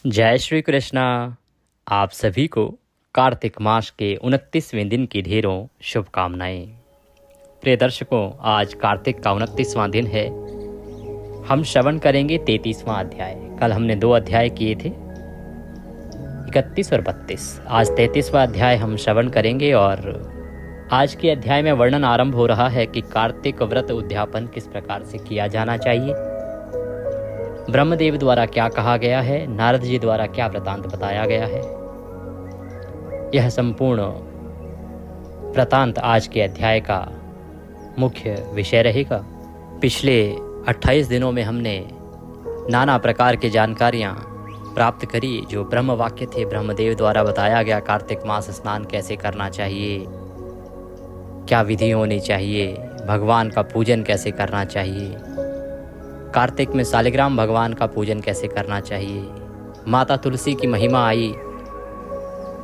जय श्री कृष्णा। आप सभी को कार्तिक मास के 29वें दिन की ढेरों शुभकामनाएं। प्रिय दर्शकों, आज कार्तिक का 29वां दिन है। हम श्रवण करेंगे 33वां अध्याय। कल हमने 2 अध्याय किए थे, 31 और 32। आज 33वां अध्याय हम श्रवण करेंगे और आज के अध्याय में वर्णन आरंभ हो रहा है कि कार्तिक व्रत उद्यापन किस प्रकार से किया जाना चाहिए, ब्रह्मदेव द्वारा क्या कहा गया है, नारद जी द्वारा क्या वृतांत बताया गया है। यह संपूर्ण वृतांत आज के अध्याय का मुख्य विषय रहेगा। पिछले 28 दिनों में हमने नाना प्रकार की जानकारियाँ प्राप्त करी जो ब्रह्म वाक्य थे, ब्रह्मदेव द्वारा बताया गया। कार्तिक मास स्नान कैसे करना चाहिए, क्या विधि होनी चाहिए, भगवान का पूजन कैसे करना चाहिए, कार्तिक में शालिग्राम भगवान का पूजन कैसे करना चाहिए। माता तुलसी की महिमा आई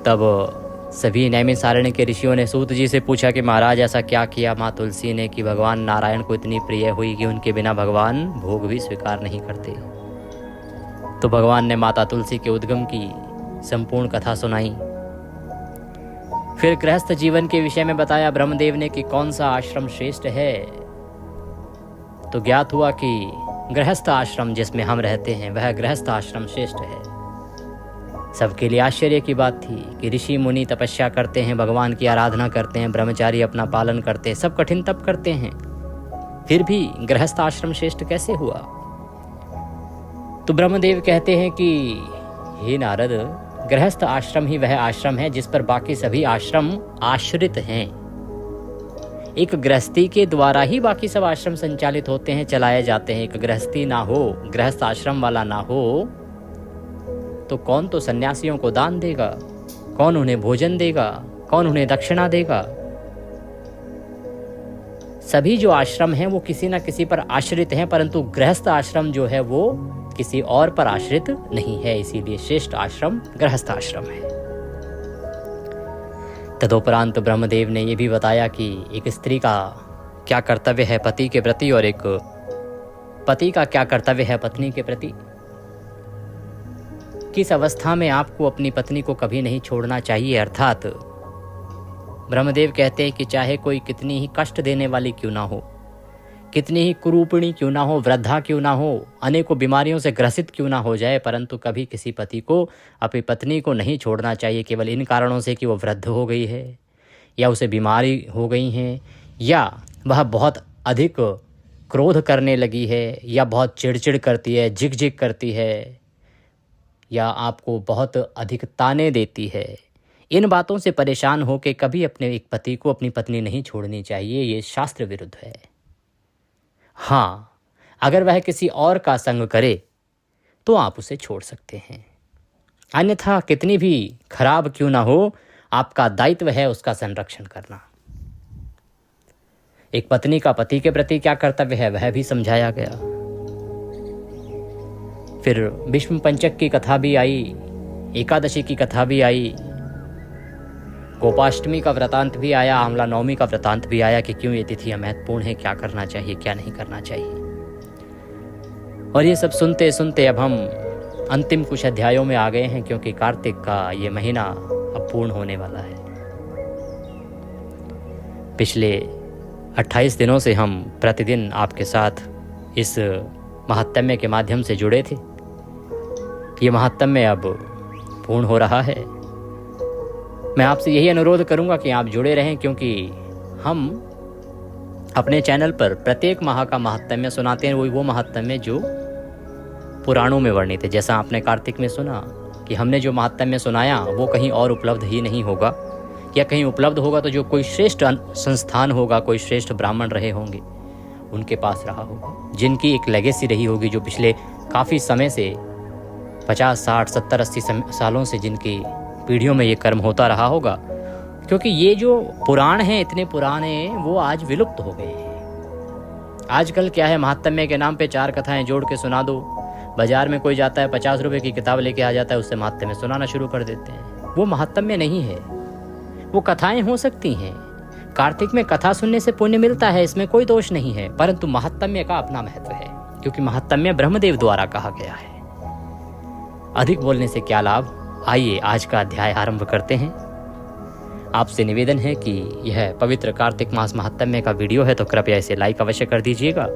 तब सभी नैमिषारण्य के ऋषियों ने सूत जी से पूछा कि महाराज ऐसा क्या किया माँ तुलसी ने कि भगवान नारायण को इतनी प्रिय हुई कि उनके बिना भगवान भोग भी स्वीकार नहीं करते। तो भगवान ने माता तुलसी के उद्गम की संपूर्ण कथा सुनाई। फिर गृहस्थ जीवन के विषय में बताया ब्रह्मदेव ने कि कौन सा आश्रम श्रेष्ठ है। तो ज्ञात हुआ कि गृहस्थ आश्रम जिसमें हम रहते हैं वह गृहस्थ आश्रम श्रेष्ठ है। सबके लिए आश्चर्य की बात थी कि ऋषि मुनि तपस्या करते हैं, भगवान की आराधना करते हैं, ब्रह्मचारी अपना पालन करते हैं, सब कठिन तप करते हैं, फिर भी गृहस्थ आश्रम श्रेष्ठ कैसे हुआ। तो ब्रह्मदेव कहते हैं कि हे नारद, गृहस्थ आश्रम ही वह आश्रम है जिस पर बाकी सभी आश्रम आश्रित हैं। एक गृहस्थी के द्वारा ही बाकी सब आश्रम संचालित होते हैं, चलाए जाते हैं। एक गृहस्थी ना हो, गृहस्थ आश्रम वाला ना हो तो कौन तो सन्यासियों को दान देगा, कौन उन्हें भोजन देगा, कौन उन्हें दक्षिणा देगा। सभी जो आश्रम हैं वो किसी ना किसी पर आश्रित हैं, परंतु गृहस्थ आश्रम जो है वो किसी और पर आश्रित नहीं है। इसीलिए श्रेष्ठ आश्रम गृहस्थ आश्रम है। तदुपरांत ब्रह्मदेव ने यह भी बताया कि एक स्त्री का क्या कर्तव्य है पति के प्रति और एक पति का क्या कर्तव्य है पत्नी के प्रति। किस अवस्था में आपको अपनी पत्नी को कभी नहीं छोड़ना चाहिए। अर्थात ब्रह्मदेव कहते हैं कि चाहे कोई कितनी ही कष्ट देने वाली क्यों ना हो, कितनी ही कुरूपिणी क्यों ना हो, वृद्धा क्यों ना हो, अनेकों बीमारियों से ग्रसित क्यों ना हो जाए, परंतु कभी किसी पति को, अपनी पत्नी को नहीं छोड़ना चाहिए। केवल इन कारणों से कि वो वृद्ध हो गई है या उसे बीमारी हो गई है या वह बहुत अधिक क्रोध करने लगी है या बहुत चिड़चिड़ करती है, झिक झिक करती है या आपको बहुत अधिक ताने देती है। इन बातों से परेशान होकर कभी अपने एक पति को अपनी पत्नी नहीं छोड़नी चाहिए। ये शास्त्र विरुद्ध है। हाँ, अगर वह किसी और का संग करे तो आप उसे छोड़ सकते हैं, अन्यथा कितनी भी खराब क्यों ना हो, आपका दायित्व है उसका संरक्षण करना। एक पत्नी का पति के प्रति क्या कर्तव्य है वह भी समझाया गया। फिर भीष्म पंचक की कथा भी आई, एकादशी की कथा भी आई, गोपाष्टमी का वृतांत भी आया, आमला नवमी का वृतांत भी आया कि क्यों ये तिथियां महत्वपूर्ण है, क्या करना चाहिए क्या नहीं करना चाहिए। और ये सब सुनते सुनते अब हम अंतिम कुछ अध्यायों में आ गए हैं, क्योंकि कार्तिक का ये महीना अब पूर्ण होने वाला है। पिछले 28 दिनों से हम प्रतिदिन आपके साथ इस महात्म्य के माध्यम से जुड़े थे। ये महात्म्य अब पूर्ण हो रहा है। मैं आपसे यही अनुरोध करूंगा कि आप जुड़े रहें, क्योंकि हम अपने चैनल पर प्रत्येक माह का महात्म्य सुनाते हैं। वो महात्म्य जो पुराणों में वर्णित है। जैसा आपने कार्तिक में सुना कि हमने जो महात्म्य सुनाया वो कहीं और उपलब्ध ही नहीं होगा, या कहीं उपलब्ध होगा तो जो कोई श्रेष्ठ संस्थान होगा, कोई श्रेष्ठ ब्राह्मण रहे होंगे उनके पास रहा होगा, जिनकी एक लेगेसी रही होगी, जो पिछले काफ़ी समय से 50, 60, 70, 80 सालों से जिनकी पीढ़ियों में ये कर्म होता रहा होगा। क्योंकि ये जो पुराण हैं इतने पुराने, वो आज विलुप्त हो गए हैं। आजकल क्या है, महात्म्य के नाम पे 4 कथाएं जोड़ के सुना दो। बाजार में कोई जाता है 50 रुपए की किताब लेके आ जाता है, उससे महात्म्य सुनाना शुरू कर देते हैं। वो महात्म्य नहीं है, वो कथाएं हो सकती हैं। कार्तिक में कथा सुनने से पुण्य मिलता है, इसमें कोई दोष नहीं है, परंतु महात्म्य का अपना महत्व है, क्योंकि महात्म्य ब्रह्मदेव द्वारा कहा गया है। अधिक बोलने से क्या लाभ, आइए आज का अध्याय आरंभ करते हैं। आपसे निवेदन है कि यह पवित्र कार्तिक मास महात्म्य का वीडियो है तो कृपया इसे लाइक अवश्य कर दीजिएगा।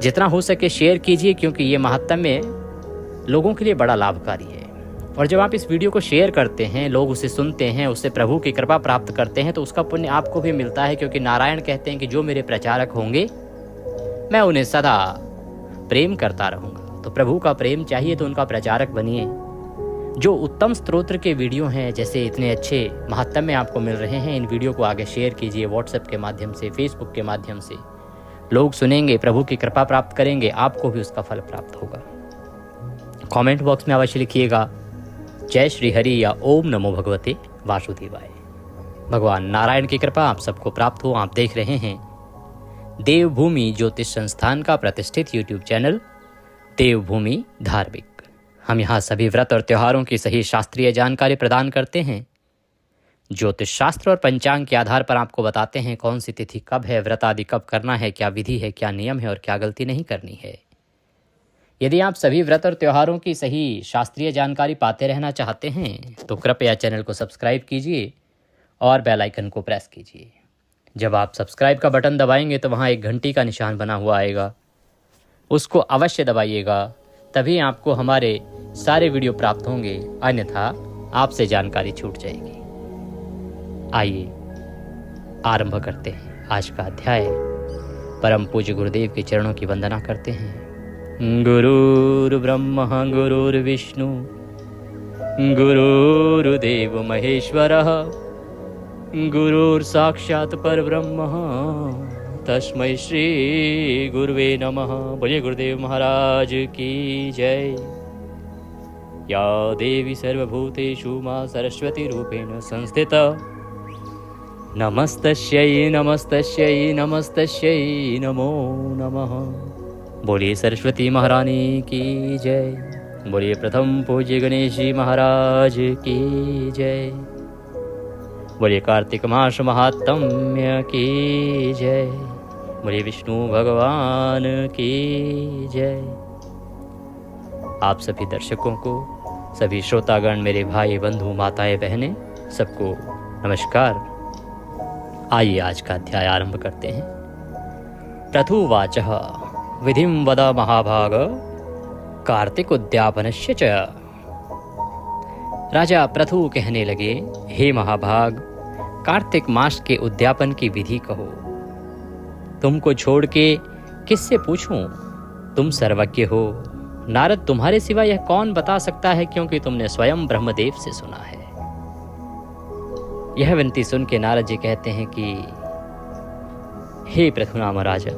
जितना हो सके शेयर कीजिए, क्योंकि ये महात्म्य लोगों के लिए बड़ा लाभकारी है। और जब आप इस वीडियो को शेयर करते हैं, लोग उसे सुनते हैं, उससे प्रभु की कृपा प्राप्त करते हैं, तो उसका पुण्य आपको भी मिलता है। क्योंकि नारायण कहते हैं कि जो मेरे प्रचारक होंगे मैं उन्हें सदा प्रेम करता रहूँगा। तो प्रभु का प्रेम चाहिए तो उनका प्रचारक बनिए। जो उत्तम स्तोत्र के वीडियो हैं, जैसे इतने अच्छे महात्म्य आपको मिल रहे हैं, इन वीडियो को आगे शेयर कीजिए। व्हाट्सएप के माध्यम से, फेसबुक के माध्यम से लोग सुनेंगे, प्रभु की कृपा प्राप्त करेंगे, आपको भी उसका फल प्राप्त होगा। कमेंट बॉक्स में अवश्य लिखिएगा जय श्री हरि या ओम नमो भगवते वासुदेवाय। भगवान नारायण की कृपा आप सबको प्राप्त हो। आप देख रहे हैं देवभूमि ज्योतिष संस्थान का प्रतिष्ठित यूट्यूब चैनल देवभूमि धार्मिक। हम यहाँ सभी व्रत और त्योहारों की सही शास्त्रीय जानकारी प्रदान करते हैं। ज्योतिष शास्त्र और पंचांग के आधार पर आपको बताते हैं कौन सी तिथि कब है, व्रत आदि कब करना है, क्या विधि है, क्या नियम है और क्या गलती नहीं करनी है। यदि आप सभी व्रत और त्योहारों की सही शास्त्रीय जानकारी पाते रहना चाहते हैं तो कृपया चैनल को सब्सक्राइब कीजिए और बेल आइकन को प्रेस कीजिए। जब आप सब्सक्राइब का बटन दबाएंगे तो वहाँ एक घंटी का निशान बना हुआ आएगा, उसको अवश्य दबाइएगा, तभी आपको हमारे सारे वीडियो प्राप्त होंगे, अन्यथा आपसे जानकारी छूट जाएगी। आइए आरंभ करते हैं आज का अध्याय। परम पूज्य गुरुदेव के चरणों की वंदना करते हैं। गुरुर्ब्रह्मा गुरुर्विष्णु गुरुर्देव महेश्वरः गुरुर्साक्षात् परब्रह्म तस्मै श्री गुरुवे नमः। बोलिए गुरुदेव महाराज की जय। या देवी सर्वभूतेषु मां सरस्वती रूपेण संस्थिता नमस्तस्यै नमस्तस्यै नमस्तस्यै नमो नमः। बोलिए सरस्वती महारानी की जय। बोलिए प्रथम पूज्य गणेश जी महाराज की जय। बोलिए कार्तिक मास महात्म्य की जय। बोलिए विष्णु भगवान की जय। आप सभी दर्शकों को, सभी श्रोतागण, मेरे भाई बंधु माताएं बहनें, सबको नमस्कार। आइए आज का अध्याय आरंभ करते हैं। प्रथुवाचः विधिं वद महाभाग कार्तिक उद्यापनस्य च। राजा प्रथु कहने लगे, हे महाभाग, कार्तिक मास के उद्यापन की विधि कहो। तुमको छोड़ के किससे पूछूं? तुम सर्वज्ञ हो। नारद, तुम्हारे सिवा यह कौन बता सकता है, क्योंकि तुमने स्वयं ब्रह्मदेव से सुना है। यह विनती सुन के नारद जी कहते हैं कि हे पृथुनाम राजा,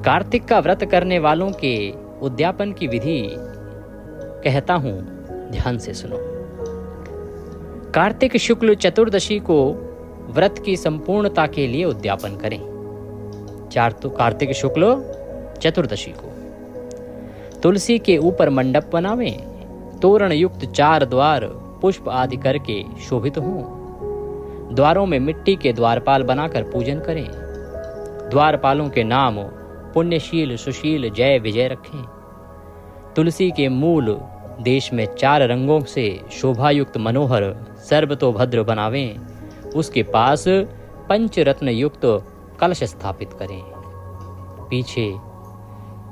कार्तिक का व्रत करने वालों के उद्यापन की विधि कहता हूं, ध्यान से सुनो। कार्तिक शुक्ल चतुर्दशी को व्रत की संपूर्णता के लिए उद्यापन करें। कार्तिक शुक्ल चतुर्दशी को तुलसी के ऊपर मंडप बनावें, तोरण युक्त 4 द्वार पुष्प आदि करके शोभित हों। द्वारों में मिट्टी के द्वारपाल बनाकर पूजन करें। द्वारपालों के नाम पुण्यशील, सुशील, जय, विजय रखें। तुलसी के मूल देश में 4 रंगों से शोभायुक्त मनोहर सर्वतोभद्र बनावें। उसके पास पंचरत्न युक्त कलश स्थापित करें। पीछे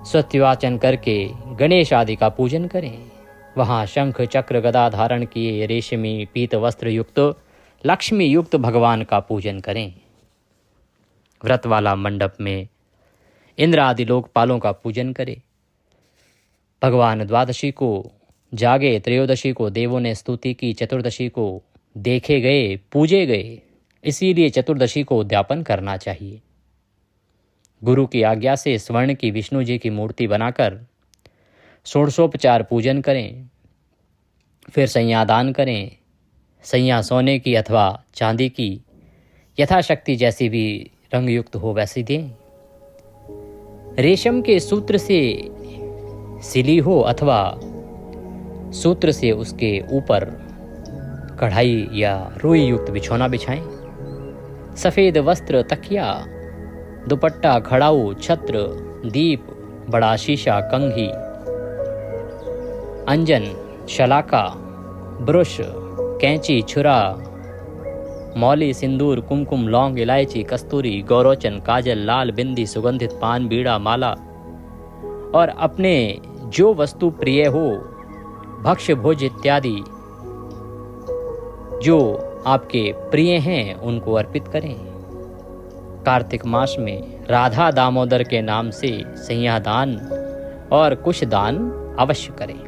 सत्यवाचन करके गणेश आदि का पूजन करें। वहां शंख चक्र गदा धारण किए रेशमी पीत वस्त्र युक्त लक्ष्मी युक्त भगवान का पूजन करें। व्रत वाला मंडप में इंद्र आदि लोकपालों का पूजन करें। भगवान द्वादशी को जागे, त्रयोदशी को देवों ने स्तुति की, चतुर्दशी को देखे गए, पूजे गए, इसीलिए चतुर्दशी को उद्यापन करना चाहिए। गुरु की आज्ञा से स्वर्ण की विष्णु जी की मूर्ति बनाकर षोडशोपचार पूजन करें। फिर संज्ञादान करें। संज्ञा सोने की अथवा चांदी की, यथाशक्ति जैसी भी रंग युक्त हो वैसी दें। रेशम के सूत्र से सिली हो अथवा सूत्र से उसके ऊपर कढ़ाई या रुई युक्त बिछौना बिछाएं। सफ़ेद वस्त्र, तकिया, दुपट्टा, खड़ाऊ, छत्र, दीप, बड़ा शीशा, कंघी अंजन, शलाका, ब्रुश, कैंची, छुरा, मौली, सिंदूर, कुमकुम, लौंग, इलायची, कस्तूरी, गौरोचन, काजल, लाल बिंदी, सुगंधित पान, बीड़ा, माला और अपने जो वस्तु प्रिय हो, भक्ष्य भोज इत्यादि जो आपके प्रिय हैं उनको अर्पित करें। कार्तिक मास में राधा दामोदर के नाम से सैया दान और कुश दान अवश्य करें।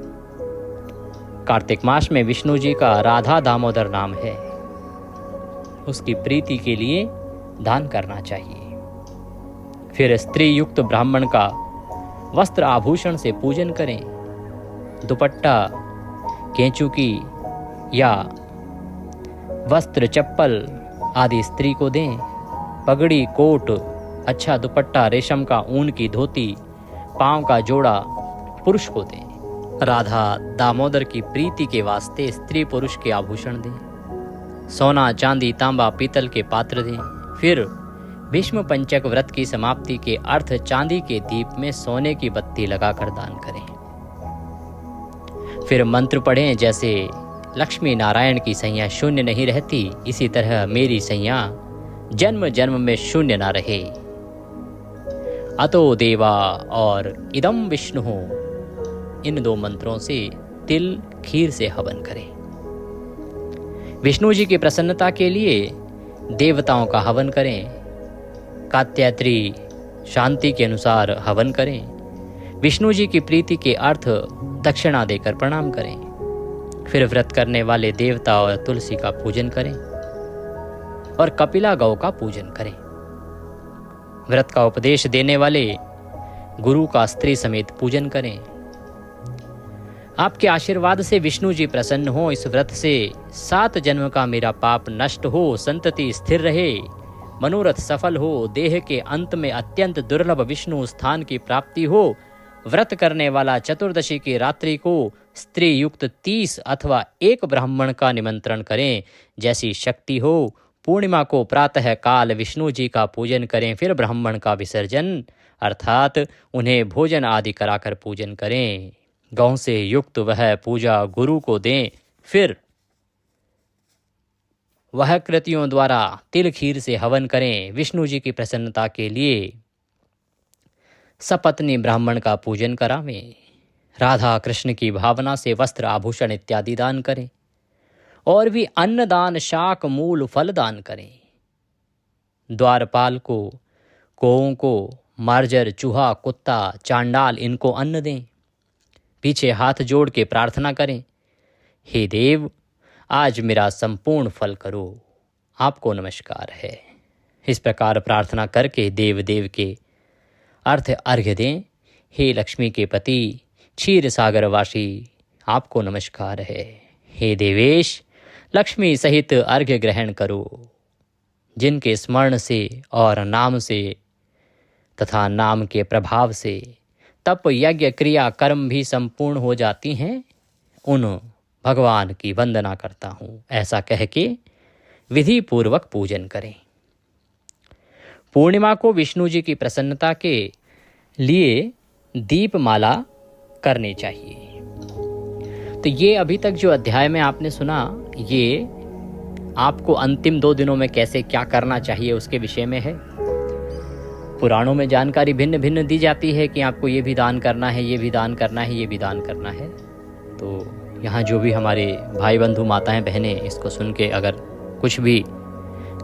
कार्तिक मास में विष्णु जी का राधा दामोदर नाम है, उसकी प्रीति के लिए दान करना चाहिए। फिर स्त्री युक्त ब्राह्मण का वस्त्र आभूषण से पूजन करें। दुपट्टा, केंचुकी या वस्त्र, चप्पल आदि स्त्री को दें। पगड़ी, कोट, अच्छा दुपट्टा, रेशम का ऊन की धोती, पांव का जोड़ा पुरुष को दें। राधा दामोदर की प्रीति के वास्ते स्त्री पुरुष के आभूषण दें। सोना, चांदी, तांबा, पीतल के पात्र दें। फिर भीष्म पंचक व्रत की समाप्ति के अर्थ चांदी के दीप में सोने की बत्ती लगाकर दान करें। फिर मंत्र पढ़ें, जैसे लक्ष्मी नारायण की सैया शून्य नहीं रहती, इसी तरह मेरी सैया जन्म जन्म में शून्य ना रहे। अतो देवा और इदम विष्णु, इन दो मंत्रों से तिल खीर से हवन करें। विष्णु जी की प्रसन्नता के लिए देवताओं का हवन करें। कात्यात्री शांति के अनुसार हवन करें। विष्णु जी की प्रीति के अर्थ दक्षिणा देकर प्रणाम करें। फिर व्रत करने वाले देवता और तुलसी का पूजन करें और कपिला गौ का पूजन करें। व्रत का उपदेश देने वाले गुरु का स्त्री समेत पूजन करें। आपके आशीर्वाद से विष्णु जी प्रसन्न हो। इस व्रत से 7 जन्म का मेरा पाप नष्ट हो, संतति स्थिर रहे, मनोरथ सफल हो, देह के अंत में अत्यंत दुर्लभ विष्णु स्थान की प्राप्ति हो। व्रत करने वाला चतुर्दशी की रात्रि को स्त्री युक्त 30 अथवा 1 ब्राह्मण का निमंत्रण करें, जैसी शक्ति हो। पूर्णिमा को प्रातः काल विष्णु जी का पूजन करें। फिर ब्राह्मण का विसर्जन अर्थात उन्हें भोजन आदि कराकर पूजन करें। गौ से युक्त वह पूजा गुरु को दें। फिर वह कृतियों द्वारा तिल खीर से हवन करें। विष्णु जी की प्रसन्नता के लिए सपत्नी ब्राह्मण का पूजन करावें। राधा कृष्ण की भावना से वस्त्र आभूषण इत्यादि दान करें और भी अन्न दान, शाक, मूल, फल दान करें। द्वारपाल को, कौओं को, मार्जर, चूहा, कुत्ता, चांडाल इनको अन्न दें। पीछे हाथ जोड़ के प्रार्थना करें, हे देव आज मेरा संपूर्ण फल करो, आपको नमस्कार है। इस प्रकार प्रार्थना करके देव के अर्थ अर्घ्य दें। हे लक्ष्मी के पति क्षीर सागरवासी, आपको नमस्कार है। हे देवेश लक्ष्मी सहित अर्घ्य ग्रहण करो। जिनके स्मरण से और नाम से तथा नाम के प्रभाव से तप, यज्ञ, क्रिया, कर्म भी संपूर्ण हो जाती हैं, उन भगवान की वंदना करता हूँ, ऐसा कह के विधि पूर्वक पूजन करें। पूर्णिमा को विष्णु जी की प्रसन्नता के लिए दीपमाला करनी चाहिए। तो ये अभी तक जो अध्याय में आपने सुना, ये आपको अंतिम 2 दिनों में कैसे क्या करना चाहिए उसके विषय में है। पुराणों में जानकारी भिन्न भिन्न दी जाती है कि आपको ये भी दान करना है, ये भी दान करना है, ये भी दान करना है। तो यहाँ जो भी हमारे भाई बंधु माताएं बहनें इसको सुन के अगर कुछ भी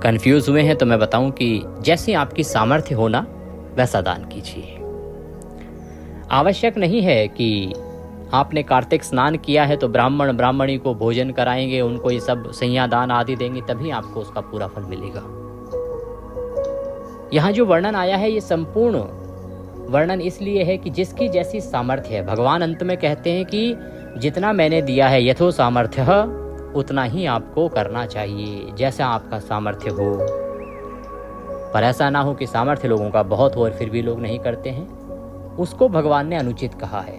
कंफ्यूज हुए हैं तो मैं बताऊं कि जैसी आपकी सामर्थ्य हो ना वैसा दान कीजिए। आवश्यक नहीं है कि आपने कार्तिक स्नान किया है तो ब्राह्मण ब्राह्मणी को भोजन कराएंगे, उनको ये सब सैया दान आदि देंगे तभी आपको उसका पूरा फल मिलेगा। यहाँ जो वर्णन आया है ये संपूर्ण वर्णन इसलिए है कि जिसकी जैसी सामर्थ्य है। भगवान अंत में कहते हैं कि जितना मैंने दिया है यथो सामर्थ्य उतना ही आपको करना चाहिए, जैसा आपका सामर्थ्य हो। पर ऐसा ना हो कि सामर्थ्य लोगों का बहुत हो और फिर भी लोग नहीं करते हैं, उसको भगवान ने अनुचित कहा है।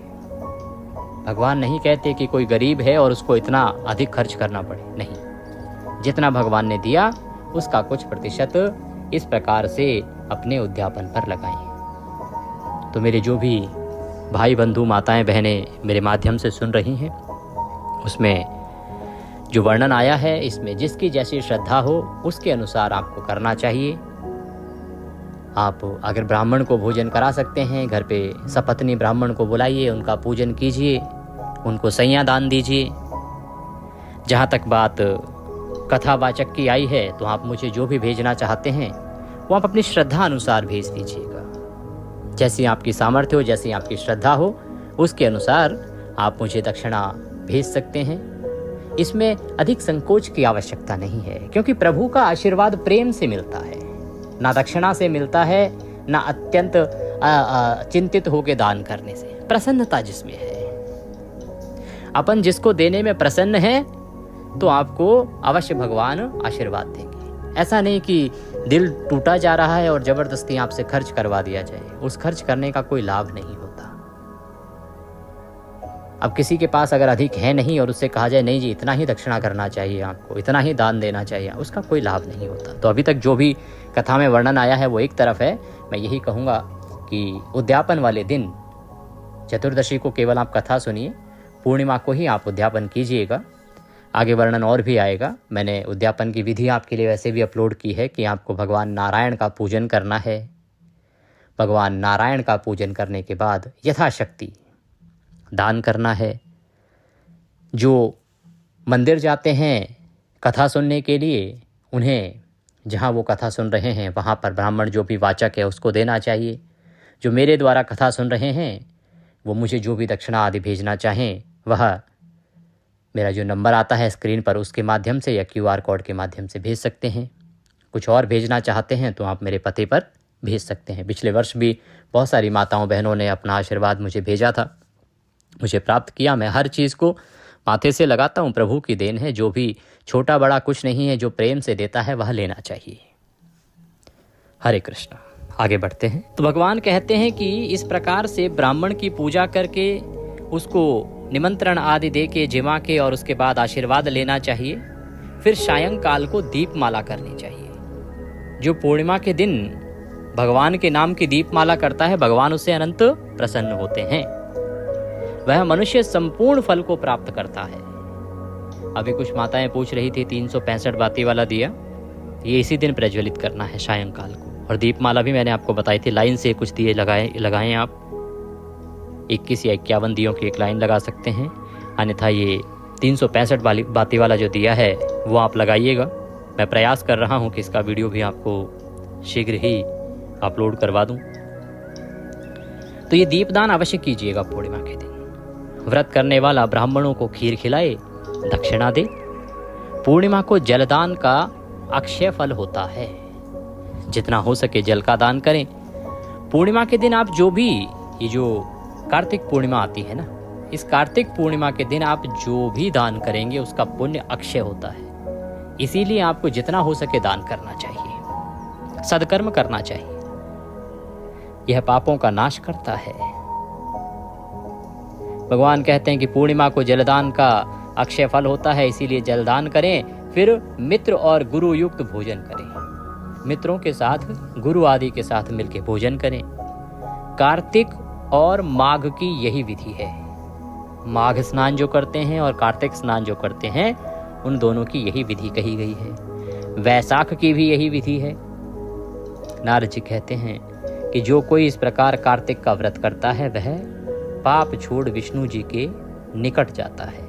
भगवान नहीं कहते कि कोई गरीब है और उसको इतना अधिक खर्च करना पड़े, नहीं। जितना भगवान ने दिया उसका कुछ प्रतिशत इस प्रकार से अपने उद्यापन पर लगाएं। तो मेरे जो भी भाई बंधु माताएं बहनें मेरे माध्यम से सुन रही हैं, उसमें जो वर्णन आया है इसमें जिसकी जैसी श्रद्धा हो उसके अनुसार आपको करना चाहिए। आप अगर ब्राह्मण को भोजन करा सकते हैं, घर पे सपत्नी ब्राह्मण को बुलाइए, उनका पूजन कीजिए, उनको सैया दान दीजिए। जहाँ तक बात कथावाचक की आई है तो आप मुझे जो भी भेजना चाहते हैं वो आप अपनी श्रद्धा अनुसार भेज दीजिएगा। जैसी आपकी सामर्थ्य हो, जैसी आपकी श्रद्धा हो, उसके अनुसार आप मुझे दक्षिणा भेज सकते हैं। इसमें अधिक संकोच की आवश्यकता नहीं है, क्योंकि प्रभु का आशीर्वाद प्रेम से मिलता है, ना दक्षिणा से मिलता है, ना अत्यंत चिंतित होकर दान करने से। प्रसन्नता जिसमें है, अपन जिसको देने में प्रसन्न है तो आपको अवश्य भगवान आशीर्वाद देंगे। ऐसा नहीं कि दिल टूटा जा रहा है और जबरदस्ती आपसे खर्च करवा दिया जाए, उस खर्च करने का कोई लाभ नहीं होता। अब किसी के पास अगर अधिक है नहीं और उससे कहा जाए नहीं जी इतना ही दक्षिणा करना चाहिए, आपको इतना ही दान देना चाहिए, उसका कोई लाभ नहीं होता। तो अभी तक जो भी कथा में वर्णन आया है वो एक तरफ है। मैं यही कहूँगा कि उद्यापन वाले दिन, चतुर्दशी को केवल आप कथा सुनिए, पूर्णिमा को ही आप उद्यापन कीजिएगा। आगे वर्णन और भी आएगा। मैंने उद्यापन की विधि आपके लिए वैसे भी अपलोड की है कि आपको भगवान नारायण का पूजन करना है। भगवान नारायण का पूजन करने के बाद यथाशक्ति दान करना है। जो मंदिर जाते हैं कथा सुनने के लिए, उन्हें जहाँ वो कथा सुन रहे हैं वहाँ पर ब्राह्मण जो भी वाचक है उसको देना चाहिए। जो मेरे द्वारा कथा सुन रहे हैं वो मुझे जो भी दक्षिणा आदि भेजना चाहें वह मेरा जो नंबर आता है स्क्रीन पर उसके माध्यम से या QR कोड के माध्यम से भेज सकते हैं। कुछ और भेजना चाहते हैं तो आप मेरे पते पर भेज सकते हैं। पिछले वर्ष भी बहुत सारी माताओं बहनों ने अपना आशीर्वाद मुझे भेजा था, मुझे प्राप्त किया। मैं हर चीज़ को माथे से लगाता हूँ, प्रभु की देन है। जो भी छोटा बड़ा कुछ नहीं है, जो प्रेम से देता है वह लेना चाहिए। हरे कृष्णा। आगे बढ़ते हैं। तो भगवान कहते हैं कि इस प्रकार से ब्राह्मण की पूजा करके उसको निमंत्रण आदि दे के जिमा के और उसके बाद आशीर्वाद लेना चाहिए। फिर सायंकाल को दीपमाला करनी चाहिए। जो पूर्णिमा के दिन भगवान के नाम की दीपमाला करता है, भगवान उससे अनंत प्रसन्न होते हैं। वह मनुष्य संपूर्ण फल को प्राप्त करता है। अभी कुछ माताएं पूछ रही थी 365 बाती वाला दिया, ये इसी दिन प्रज्वलित करना है सायंकाल को। और दीपमाला भी मैंने आपको बताई थी, लाइन से कुछ दिए लगाएं आप। 21 या 51 दियों की एक लाइन लगा सकते हैं, अन्यथा ये 365 बाती वाला जो दिया है वो आप लगाइएगा। मैं प्रयास कर रहा हूँ कि इसका वीडियो भी आपको शीघ्र ही अपलोड करवा दूँ। तो ये दीपदान अवश्य कीजिएगा पूर्णिमा के दिन। व्रत करने वाला ब्राह्मणों को खीर खिलाए, दक्षिणा दे। पूर्णिमा को जलदान का अक्षय फल होता है, जितना हो सके जल का दान करें। पूर्णिमा के दिन आप जो भी, ये जो कार्तिक पूर्णिमा आती है ना, इस कार्तिक पूर्णिमा के दिन आप जो भी दान करेंगे उसका पुण्य अक्षय होता है। इसीलिए आपको जितना हो सके दान करना चाहिए, सदकर्म करना चाहिए। यह पापों का नाश करता है। भगवान कहते हैं कि पूर्णिमा को जलदान का अक्षय फल होता है, इसीलिए जलदान करें। फिर मित्र और गुरु युक्त भोजन करें। मित्रों के साथ, गुरु आदि के साथ मिलकर भोजन करें। कार्तिक और माघ की यही विधि है। माघ स्नान जो करते हैं और कार्तिक स्नान जो करते हैं, उन दोनों की यही विधि कही गई है। वैशाख की भी यही विधि है। नारद जी कहते हैं कि जो कोई इस प्रकार कार्तिक का व्रत करता है वह पाप छोड़ विष्णु जी के निकट जाता है।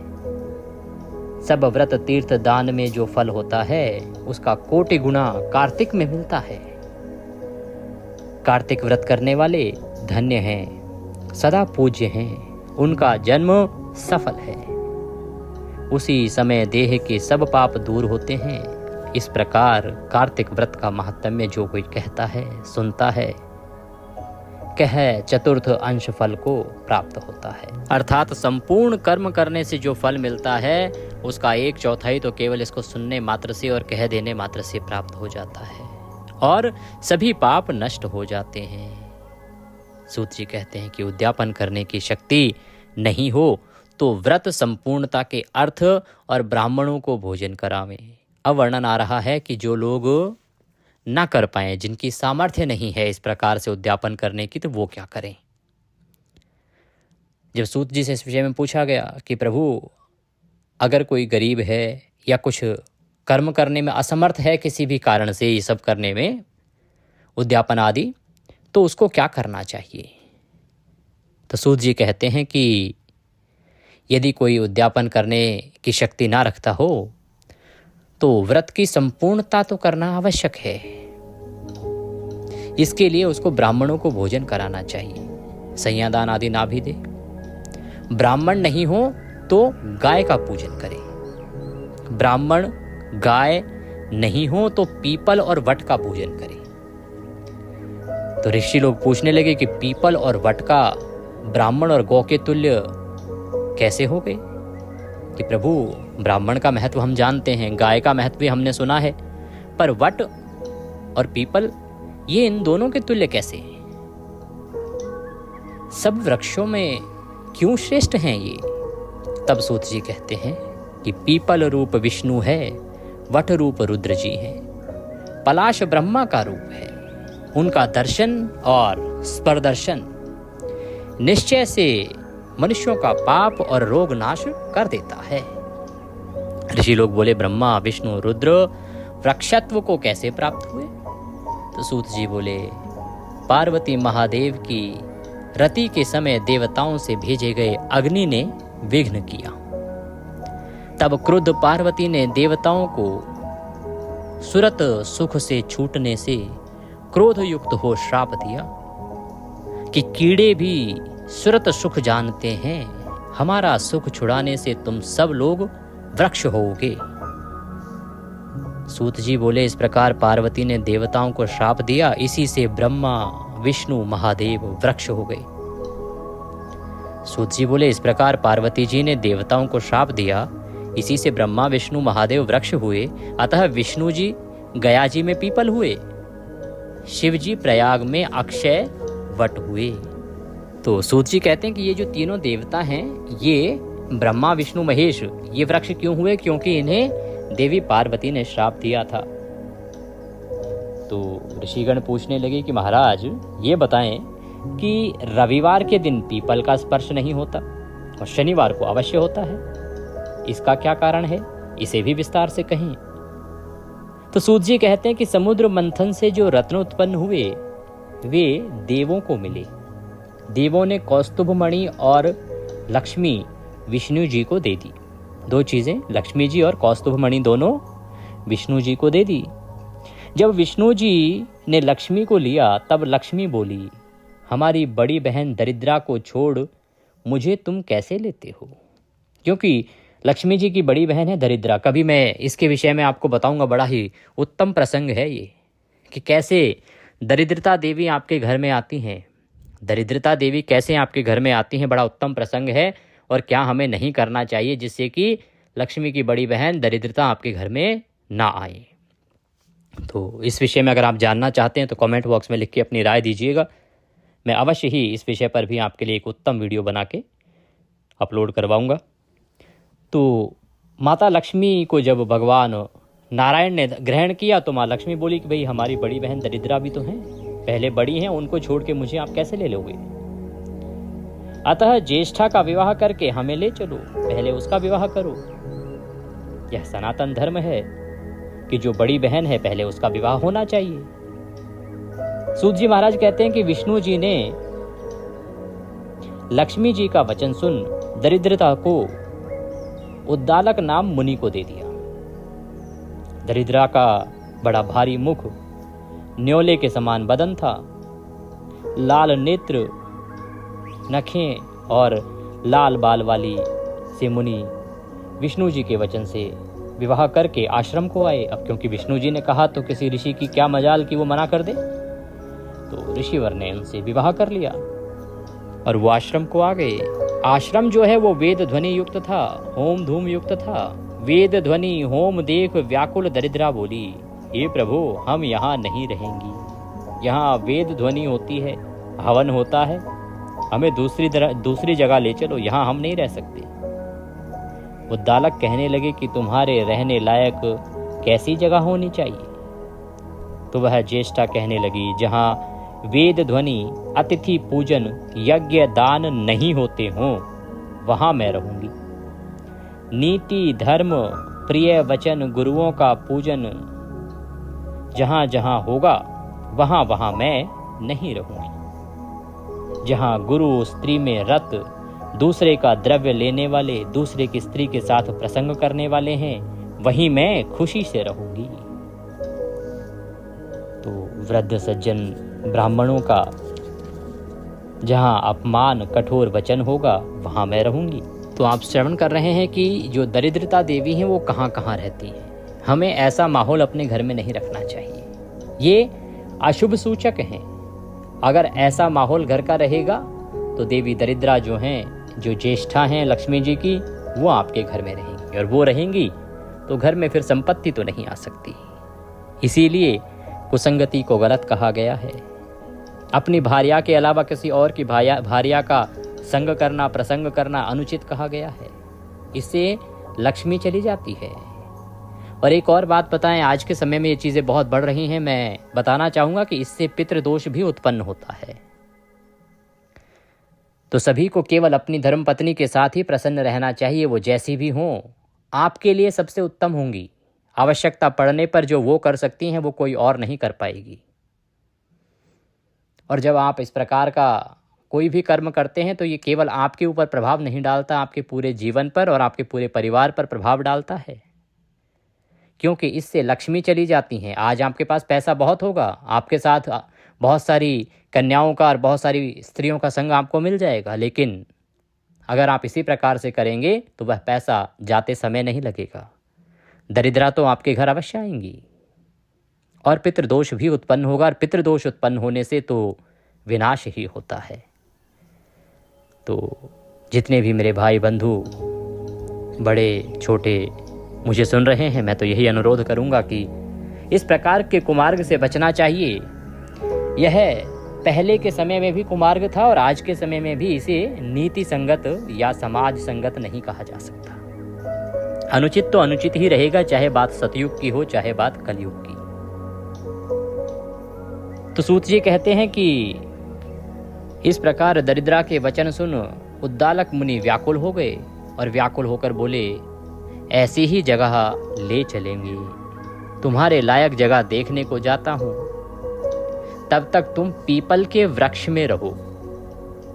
सब व्रत तीर्थ दान में जो फल होता है उसका कोटि गुना कार्तिक में मिलता है। कार्तिक व्रत करने वाले धन्य हैं, सदा पूज्य हैं, उनका जन्म सफल है। उसी समय देह के सब पाप दूर होते हैं। इस प्रकार कार्तिक व्रत का महात्म्य जो कोई कहता है, सुनता है, कह चतुर्थ अंश फल को प्राप्त होता है। अर्थात संपूर्ण कर्म करने से जो फल मिलता है उसका 1/4 तो केवल इसको सुनने मात्र से और कह देने मात्र से प्राप्त हो जाता है और सभी पाप नष्ट हो जाते हैं। सूत जी कहते हैं कि उद्यापन करने की शक्ति नहीं हो तो व्रत संपूर्णता के अर्थ और ब्राह्मणों को भोजन करावें। अब वर्णन आ रहा है कि जो लोग ना कर पाए, जिनकी सामर्थ्य नहीं है इस प्रकार से उद्यापन करने की, तो वो क्या करें। जब सूत जी से इस विषय में पूछा गया कि प्रभु, अगर कोई गरीब है या कुछ कर्म करने में असमर्थ है किसी भी कारण से, ये सब करने में, उद्यापन आदि, तो उसको क्या करना चाहिए? तो सूत जी कहते हैं कि यदि कोई उद्यापन करने की शक्ति ना रखता हो तो व्रत की संपूर्णता तो करना आवश्यक है। इसके लिए उसको ब्राह्मणों को भोजन कराना चाहिए, संज्ञादान आदि ना भी दे। ब्राह्मण नहीं हो तो गाय का पूजन करे। ब्राह्मण गाय नहीं हो तो पीपल और वट का पूजन करे। तो ऋषि लोग पूछने लगे कि पीपल और वट का ब्राह्मण और गौ के तुल्य कैसे हो गए? कि प्रभु, ब्राह्मण का महत्व हम जानते हैं, गाय का महत्व भी हमने सुना है, पर वट और पीपल ये इन दोनों के तुल्य कैसे हैं? सब वृक्षों में क्यों श्रेष्ठ हैं ये? तब सूत जी कहते हैं कि पीपल रूप विष्णु है, वट रूप रुद्र जी है, पलाश ब्रह्मा का रूप है। उनका दर्शन और स्पर्दर्शन निश्चय से मनुष्यों का पाप और रोग नाश कर देता है। ऋषि लोग बोले, ब्रह्मा विष्णु रुद्र वृक्षत्व को कैसे प्राप्त हुए? तो सूत जी बोले, पार्वती महादेव की रति के समय देवताओं से भेजे गए अग्नि ने विघ्न किया। तब क्रुद्ध पार्वती ने देवताओं को सुरत सुख से छूटने से क्रोध युक्त हो श्राप दिया कि कीड़े भी सुरत सुख जानते हैं, हमारा सुख छुड़ाने से तुम सब लोग वृक्ष होगे। सूत जी बोले, इस प्रकार पार्वती ने देवताओं को श्राप दिया, इसी से ब्रह्मा विष्णु महादेव वृक्ष हो गए। सूत जी बोले, इस प्रकार पार्वती जी ने देवताओं को श्राप दिया, इसी से ब्रह्मा विष्णु महादेव वृक्ष हुए। अतः विष्णु जी गया जी में पीपल हुए, शिव जी प्रयाग में अक्षय वट हुए। तो सूत जी कहते हैं कि ये जो तीनों देवता हैं, ये ब्रह्मा विष्णु महेश, ये वृक्ष क्यों हुए? क्योंकि इन्हें देवी पार्वती ने श्राप दिया था। तो ऋषिगण पूछने लगे कि महाराज ये बताएं कि रविवार के दिन पीपल का स्पर्श नहीं होता और शनिवार को अवश्य होता है, इसका क्या कारण है? इसे भी विस्तार से कहें। तो सूत जी कहते हैं कि समुद्र मंथन से जो रत्न उत्पन्न हुए वे देवों को मिले। देवों ने कौस्तुभ मणि और लक्ष्मी विष्णु जी को दे दी। दो चीजें, लक्ष्मी जी और कौस्तुभ मणि, दोनों विष्णु जी को दे दी। जब विष्णु जी ने लक्ष्मी को लिया तब लक्ष्मी बोली, हमारी बड़ी बहन दरिद्रा को छोड़ मुझे तुम कैसे लेते हो? क्योंकि लक्ष्मी जी की बड़ी बहन है दरिद्रा। कभी मैं इसके विषय में आपको बताऊंगा, बड़ा ही उत्तम प्रसंग है ये, कि कैसे दरिद्रता देवी आपके घर में आती हैं। दरिद्रता देवी कैसे आपके घर में आती हैं, बड़ा उत्तम प्रसंग है। और क्या हमें नहीं करना चाहिए जिससे कि लक्ष्मी की बड़ी बहन दरिद्रता आपके घर में ना आए। तो इस विषय में अगर आप जानना चाहते हैं तो कमेंट बॉक्स में लिख के अपनी राय दीजिएगा। मैं अवश्य ही इस विषय पर भी आपके लिए एक उत्तम वीडियो बना के अपलोड करवाऊंगा। तो माता लक्ष्मी को जब भगवान नारायण ने ग्रहण किया तो माँ लक्ष्मी बोली कि भाई हमारी बड़ी बहन दरिद्रा भी तो हैं, पहले बड़ी हैं, उनको छोड़ के मुझे आप कैसे ले लोगे? अतः ज्येष्ठा का विवाह करके हमें ले चलो, पहले उसका विवाह करो। यह सनातन धर्म है कि जो बड़ी बहन है पहले उसका विवाह होना चाहिए। सूत जी महाराज कहते हैं कि विष्णु जी ने लक्ष्मी जी का वचन सुन दरिद्रता को उद्दालक नाम मुनि को दे दिया। दरिद्रा का बड़ा भारी मुख, न्योले के समान बदन था, लाल नेत्र, नखें और लाल बाल वाली से मुनि विष्णु जी के वचन से विवाह करके आश्रम को आए। अब क्योंकि विष्णु जी ने कहा तो किसी ऋषि की क्या मजाल कि वो मना कर दे, तो ऋषिवर ने उनसे विवाह कर लिया और वो आश्रम को आ गए। आश्रम जो है वो वेद ध्वनि युक्त था, होम धूम युक्त था। वेद ध्वनि होम देख व्याकुल दरिद्रा बोली, हे प्रभु हम यहाँ नहीं रहेंगी, यहाँ वेद ध्वनि होती है, हवन होता है, हमें दूसरी जगह ले चलो, यहाँ हम नहीं रह सकते। उद्दालक कहने लगे कि तुम्हारे रहने लायक कैसी जगह होनी चाहिए? तो वह ज्येष्ठा कहने लगी, जहाँ वेद ध्वनि अतिथि पूजन यज्ञ दान नहीं होते हों, वहां मैं रहूंगी। नीति धर्म प्रिय वचन गुरुओं का पूजन जहां जहां होगा, वहां वहां मैं नहीं रहूंगी। जहां गुरु स्त्री में रत, दूसरे का द्रव्य लेने वाले, दूसरे की स्त्री के साथ प्रसंग करने वाले हैं, वहीं मैं खुशी से रहूंगी। तो वृद्ध सज्जन ब्राह्मणों का जहां अपमान कठोर वचन होगा, वहां मैं रहूंगी। तो आप श्रवण कर रहे हैं कि जो दरिद्रता देवी हैं वो कहां कहां रहती है। हमें ऐसा माहौल अपने घर में नहीं रखना चाहिए, ये अशुभ सूचक हैं। अगर ऐसा माहौल घर का रहेगा तो देवी दरिद्रा जो हैं, जो ज्येष्ठा हैं लक्ष्मी जी की, वो आपके घर में रहेंगी, और वो रहेंगी तो घर में फिर संपत्ति तो नहीं आ सकती। इसीलिए कुसंगति को गलत कहा गया है। अपनी भार्या के अलावा किसी और की भार्या का संग करना, प्रसंग करना अनुचित कहा गया है। इससे लक्ष्मी चली जाती है। और एक और बात बताएं, आज के समय में ये चीज़ें बहुत बढ़ रही हैं। मैं बताना चाहूँगा कि इससे पितृदोष भी उत्पन्न होता है। तो सभी को केवल अपनी धर्मपत्नी के साथ ही प्रसन्न रहना चाहिए, वो जैसी भी हों, आपके लिए सबसे उत्तम होंगी। आवश्यकता पड़ने पर जो वो कर सकती हैं वो कोई और नहीं कर पाएगी। और जब आप इस प्रकार का कोई भी कर्म करते हैं तो ये केवल आपके ऊपर प्रभाव नहीं डालता, आपके पूरे जीवन पर और आपके पूरे परिवार पर प्रभाव डालता है, क्योंकि इससे लक्ष्मी चली जाती हैं। आज आपके पास पैसा बहुत होगा, आपके साथ बहुत सारी कन्याओं का और बहुत सारी स्त्रियों का संग आपको मिल जाएगा, लेकिन अगर आप इसी प्रकार से करेंगे तो वह पैसा जाते समय नहीं लगेगा। दरिद्रा तो आपके घर अवश्य आएंगी और पितृदोष भी उत्पन्न होगा, और पितृदोष उत्पन्न होने से तो विनाश ही होता है। तो जितने भी मेरे भाई बंधु बड़े छोटे मुझे सुन रहे हैं, मैं तो यही अनुरोध करूंगा कि इस प्रकार के कुमार्ग से बचना चाहिए। यह पहले के समय में भी कुमार्ग था और आज के समय में भी इसे नीति संगत या समाज संगत नहीं कहा जा सकता। अनुचित तो अनुचित ही रहेगा, चाहे बात सतयुग की हो चाहे बात कलयुग की। तो सूत जी कहते हैं कि इस प्रकार दरिद्रा के वचन सुन उद्दालक मुनि व्याकुल हो गए और व्याकुल होकर बोले, ऐसी ही जगह ले चलेंगे, तुम्हारे लायक जगह देखने को जाता हूं, तब तक तुम पीपल के वृक्ष में रहो।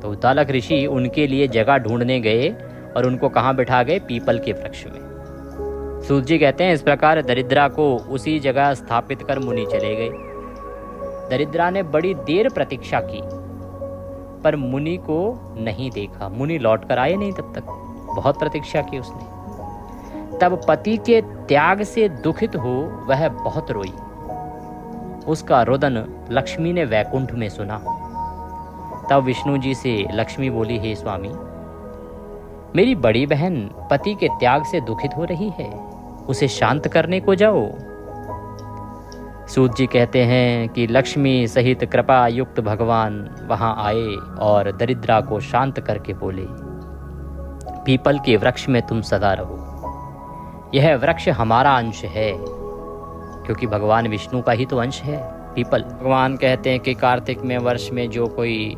तो उद्दालक ऋषि उनके लिए जगह ढूंढने गए और उनको कहां बिठा गए? पीपल के वृक्ष में। सूत जी कहते हैं इस प्रकार दरिद्रा को उसी जगह स्थापित कर मुनि चले गए। दरिद्रा ने बड़ी देर प्रतीक्षा की पर मुनि को नहीं देखा। मुनि लौट कर आए नहीं, तब तक बहुत प्रतीक्षा की उसने। तब पति के त्याग से दुखित हो वह बहुत रोई। उसका रोदन लक्ष्मी ने वैकुंठ में सुना। तब विष्णु जी से लक्ष्मी बोली, हे स्वामी, मेरी बड़ी बहन पति के त्याग से दुखित हो रही है, उसे शांत करने को जाओ। सूत जी कहते हैं कि लक्ष्मी सहित कृपा युक्त भगवान वहां आए और दरिद्रा को शांत करके बोले, पीपल के वृक्ष में तुम सदा रहो। यह वृक्ष हमारा अंश है, क्योंकि भगवान विष्णु का ही तो अंश है पीपल। भगवान कहते हैं कि कार्तिक में वर्ष में जो कोई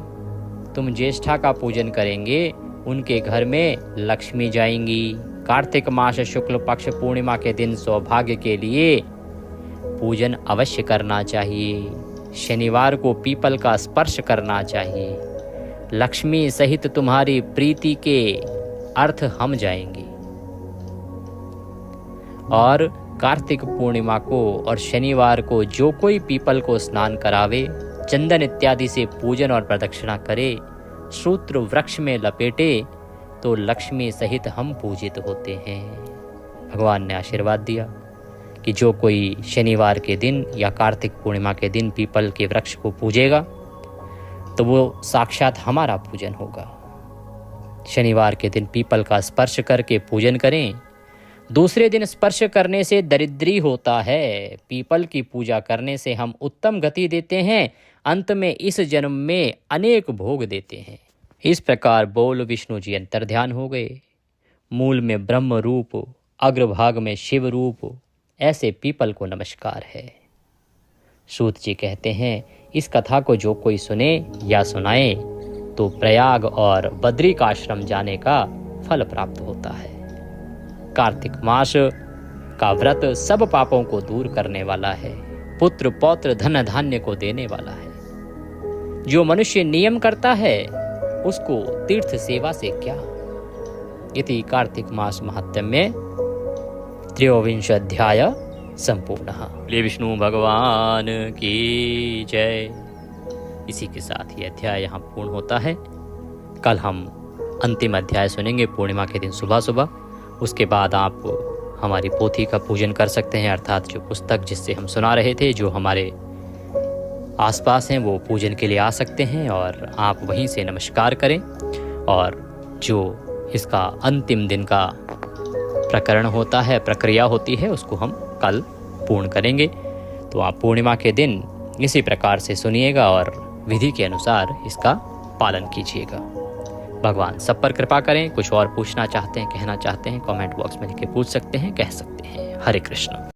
तुम ज्येष्ठा का पूजन करेंगे, उनके घर में लक्ष्मी जाएंगी। कार्तिक मास शुक्ल पक्ष पूर्णिमा के दिन सौभाग्य के लिए पूजन अवश्य करना चाहिए। शनिवार को पीपल का स्पर्श करना चाहिए। लक्ष्मी सहित तुम्हारी प्रीति के अर्थ हम जाएंगे। और कार्तिक पूर्णिमा को और शनिवार को जो कोई पीपल को स्नान करावे, चंदन इत्यादि से पूजन और प्रदक्षिणा करे, सूत्र वृक्ष में लपेटे, तो लक्ष्मी सहित हम पूजित होते हैं। भगवान ने आशीर्वाद दिया कि जो कोई शनिवार के दिन या कार्तिक पूर्णिमा के दिन पीपल के वृक्ष को पूजेगा तो वो साक्षात हमारा पूजन होगा। शनिवार के दिन पीपल का स्पर्श करके पूजन करें। दूसरे दिन स्पर्श करने से दरिद्री होता है। पीपल की पूजा करने से हम उत्तम गति देते हैं, अंत में इस जन्म में अनेक भोग देते हैं। इस प्रकार बोल विष्णु जी अंतर्ध्यान हो गए। मूल में ब्रह्म रूप, अग्रभाग में शिव रूप, ऐसे पीपल को नमस्कार है। सूत जी कहते हैं इस कथा को जो कोई सुने या सुनाए तो प्रयाग और बद्री का आश्रम जाने का फल प्राप्त होता है। कार्तिक मास का व्रत सब पापों को दूर करने वाला है, पुत्र पौत्र धन धान्य को देने वाला है। जो मनुष्य नियम करता है उसको तीर्थ सेवा से क्या। इति कार्तिक मास महात्म्य 23 अध्याय संपूर्णः। बोले विष्णु भगवान की जय। इसी के साथ ये अध्याय यहाँ पूर्ण होता है। कल हम अंतिम अध्याय सुनेंगे पूर्णिमा के दिन सुबह सुबह। उसके बाद आप हमारी पोथी का पूजन कर सकते हैं, अर्थात जो पुस्तक जिससे हम सुना रहे थे, जो हमारे आसपास हैं वो पूजन के लिए आ सकते हैं और आप वहीं से नमस्कार करें। और जो इसका अंतिम दिन का प्रकरण होता है, प्रक्रिया होती है, उसको हम कल पूर्ण करेंगे। तो आप पूर्णिमा के दिन इसी प्रकार से सुनिएगा और विधि के अनुसार इसका पालन कीजिएगा। भगवान सब पर कृपा करें। कुछ और पूछना चाहते हैं, कहना चाहते हैं, कमेंट बॉक्स में लिख के पूछ सकते हैं, कह सकते हैं। हरे कृष्ण।